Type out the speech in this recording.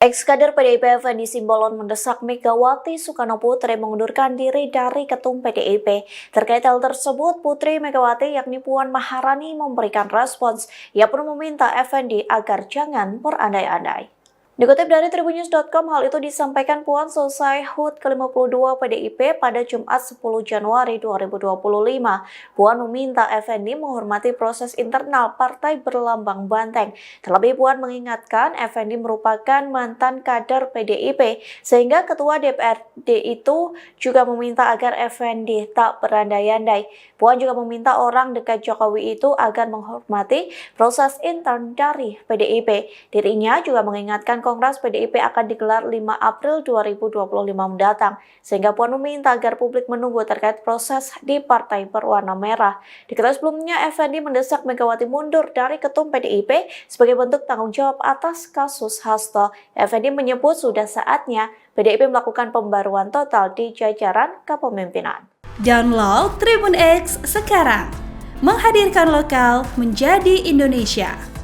Ex-kader PDIP Effendi Simbolon mendesak Megawati Soekarno Putri mengundurkan diri dari Ketum PDIP. Terkait hal tersebut, Putri Megawati yakni Puan Maharani memberikan respons. Ia pun meminta Effendi agar jangan berandai-andai. Dikutip dari Tribunnews.com, hal itu disampaikan Puan selesai HUT ke-52 PDIP pada Jumat 10 Januari 2025. Puan meminta Effendi menghormati proses internal partai berlambang banteng. Terlebih Puan mengingatkan Effendi merupakan mantan kader PDIP, sehingga Ketua DPRD itu juga meminta agar Effendi tak berandai-andai. Puan juga meminta orang dekat Jokowi itu agar menghormati proses intern dari PDIP. Dirinya juga mengingatkan Kongres PDIP akan digelar 5 April 2025 mendatang, sehingga Puan meminta agar publik menunggu terkait proses di Partai Berwarna Merah. Diketahui sebelumnya, Effendi mendesak Megawati mundur dari Ketum PDIP sebagai bentuk tanggung jawab atas kasus Hasto. Effendi menyebut sudah saatnya PDIP melakukan pembaruan total di jajaran kepemimpinan. Download Tribun X sekarang, menghadirkan lokal menjadi Indonesia.